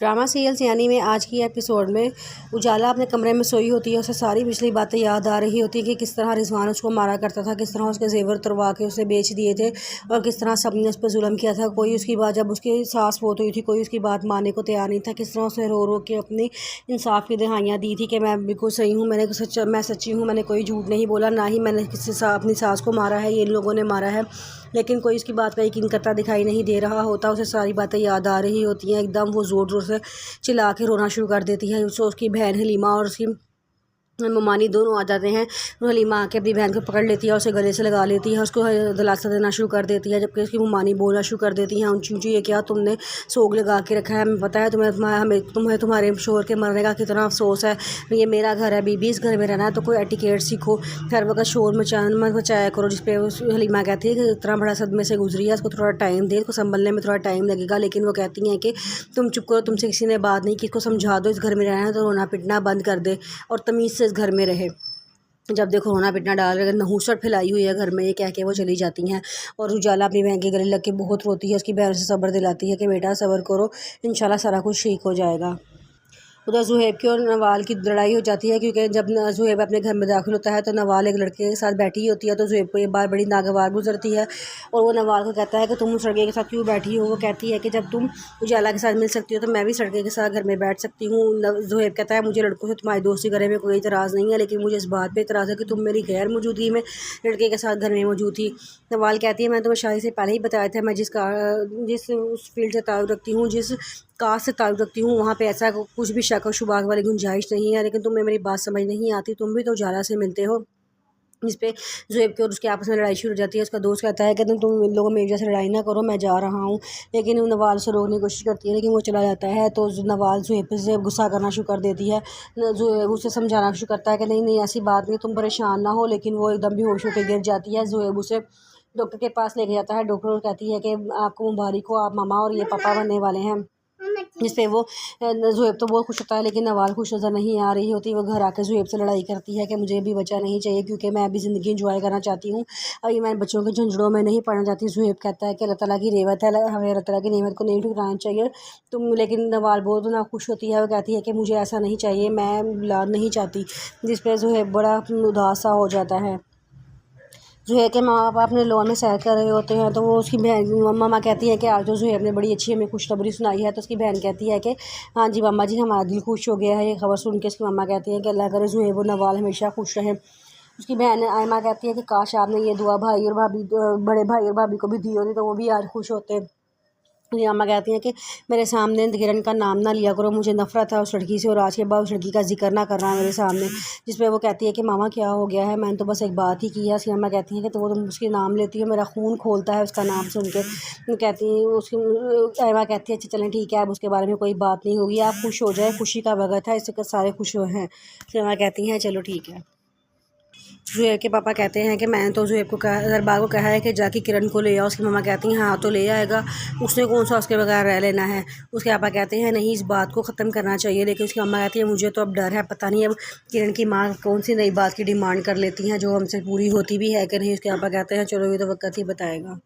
Drama serial सियानी में आज की एपिसोड में उजाला अपने कमरे में सोई होती है। उसे सारी पिछली बातें याद आ रही होती है कि किस तरह रिजवान उसको मारा करता था, किस तरह उसके जेवर तुड़वा के उसे बेच दिए थे और किस तरह सबने उस पर जुल्म किया था। कोई उसकी बात, जब उसकी सास फोत हुई थी, कोई उसकी बात मानने को तैयार नहीं था। किस तरह उसने रो रो के अपनी इंसाफ की दहाइयाँ दी थी कि मैं बिल्कुल सही हूँ, मैं सच्ची हूँ, मैंने कोई झूठ नहीं बोला, ना ही मैंने अपनी सास को मारा है, ये इन लोगों ने मारा है। लेकिन कोई उसकी बात का यकीन करता दिखाई नहीं दे रहा होता। उसे सारी बातें याद आ रही होती हैं। एकदम वो ज़ोर ज़ोर से चिल्ला के रोना शुरू कर देती है। उसकी बहन हलीमा और उसकी ममानी दोनों आ जाते हैं। हलीमा आके अपनी बहन को पकड़ लेती है, उसे गले से लगा लेती है, उसको दिलासा देना शुरू कर देती है, जबकि उसकी ममानी बोलना शुरू कर देती हैं, ऊँची ऊँची, ये क्या तुमने सोग लगा के रखा है, हमें पता है तुम्हें तुम्हारे शोहर के मरने का कितना अफसोस है, ये मेरा घर है बीबी, इस घर में रहना है तो कोई एटिकेट सीखो, हर वक्त शोर मत मचाया करो। जिस पे हलीमा कहती है कि इतना बड़ा सदमे से गुजरी है, उसको थोड़ा टाइम दे, इसको संभलने में थोड़ा टाइम लगेगा। लेकिन वो कहती हैं कि तुम चुप करो, तुमसे किसी ने बात नहीं की, इसको समझा दो, इस घर में रहना है तो रोना पिटना बंद कर दे और तमीज़ से इस घर में रहे। जब देखो रोना पिटना डाल कर नहुसट फैलाई हुई है घर में, ये कह के वो चली जाती हैं। और उजाला अपनी बहन के गले लग के बहुत रोती है, उसकी बहन से सब्र दिलाती है कि बेटा सब्र करो, इंशाल्लाह सारा कुछ ठीक हो जाएगा। उधर ज़ुहैब की और नवाल की लड़ाई हो जाती है, क्योंकि जब ज़ुहैब अपने घर में दाखिल होता है तो नवाल एक लड़के के साथ बैठी होती है। तो ज़ुहैब को ये बात बड़ी नागवार गुजरती है और वो नवाल को कहता है कि तुम उस लड़के के साथ क्यों बैठी हो। वो कहती है कि जब तुम उजाला के साथ मिल सकती हो तो मैं भी इस लड़के के साथ घर में बैठ सकती हूँ। ज़ुहैब कहता है मुझे लड़कों से तुम्हारी दोस्ती करने में कोई इतराज़ नहीं है, लेकिन मुझे इस बात पर इतराज़ है कि तुम मेरी गैर मौजूदगी में लड़के के साथ घर में मौजूद थी। नवाल कहती है मैं तुम्हें शादी से पहले ही बताया था, मैं जिस उस फील्ड से ताल्लुक़ रखती हूँ, जिस कास्ट से ताल्लुक़ रखती हूँ, वहाँ पे ऐसा कुछ भी शक और शुबा वाली गुंजाइश नहीं है। लेकिन तुम्हें मेरी बात समझ नहीं आती, तुम भी तो उजाला से मिलते हो। इस पे ज़ुहैब की और उसके आपस में लड़ाई शुरू हो जाती है। उसका दोस्त कहता है कि तुम इन लोगों में मेरी वजह से लड़ाई ना करो, मैं जा रहा हूँ। लेकिन वो नवाल से रोकने की कोशिश करती है, लेकिन वो चला जाता है। तो नवाल ज़ुहैब से गुस्सा करना शुरू कर देती है। ज़ुहैब उसे समझाना शुरू करता है कि नहीं ऐसी बात नहीं, तुम परेशान ना हो। लेकिन वो एकदम बेहोश होकर गिर जाती है। ज़ुहैब उसे डॉक्टर के पास लेके जाता है। डॉक्टर कहती है कि आपको मुबारक हो, आप मामा और ये पापा बनने वाले हैं। जिस पे वो ज़ुहैब तो बहुत खुश होता है, लेकिन नवाल खुश नज़र नहीं आ रही होती। वो घर आकर ज़ुहैब से लड़ाई करती है कि मुझे भी बच्चा नहीं चाहिए, क्योंकि मैं अभी ज़िंदगी इंजॉय करना चाहती हूँ, अभी मैं बच्चों के झंझड़ों में नहीं पड़ना चाहती। ज़ुहैब कहता है कि अल्लाह ताला की नेमत है, हमें अल्लाह ताला की नेमत को नहीं ठुकराना चाहिए तुम। लेकिन नवाल बहुत नाखुश होती है, वो कहती है कि मुझे ऐसा नहीं चाहिए, मैं औलाद नहीं चाहती। जिस पर ज़ुहैब बड़ा उदास सा हो जाता है। ज़ुहैब के माँ बाप अपने लॉन में सैर कर रहे होते हैं, तो वो उसकी बहन मामा कहती है कि आज तो ज़ुहैब ने बड़ी अच्छी हमें खुशखबरी सुनाई है। तो उसकी बहन कहती है कि हाँ जी मामा जी, हमारा दिल खुश हो गया है ये खबर सुन के। उसकी मामा कहती है कि अल्लाह करे ज़ुहैब और नवाल हमेशा खुश रहें। उसकी बहन आयमा कहती है कि काश आपने ये दुआ भाई और भाभी, बड़े भाई और भाभी को भी दी होती तो वो भी आज खुश होते। मेरी अम्मा कहती हैं कि मेरे सामने किरण का नाम ना लिया करो, मुझे नफ़रत है उस लड़की से, और आज के बाद उस लड़की का जिक्र ना करना मेरे सामने। जिस पे वो कहती है कि मामा क्या हो गया है, मैंने तो बस एक बात ही की है। उसकी अम्मा कहती हैं कि तो वो तुम उसके नाम लेती हो, मेरा खून खोलता है उसका नाम सुन के। कहती उसकी अम्मा कहती है अच्छा चलें ठीक है, अब उसके बारे में कोई बात नहीं होगी, आप खुश हो जाए, खुशी का वक्त है, इससे सारे खुश हैं। उसकी अम्मा कहती हैं चलो ठीक है। ज़ुहैब के पापा कहते हैं कि मैंने तो ज़ुहैब को दरबार को कहा है कि जाके किरण को ले आओ। उसकी मम्मा कहती हैं हाँ तो ले आएगा, उसने कौन सा उसके बगैर रह लेना है। उसके पापा कहते हैं नहीं, इस बात को ख़त्म करना चाहिए। लेकिन उसकी मम्मा कहती है मुझे तो अब डर है, पता नहीं अब किरण की माँ कौन सी नई बात की डिमांड कर लेती हैं जो हमसे पूरी होती भी है कि नहीं। उसके पापा कहते हैं चलो ये तो वक्त ही बताएगा।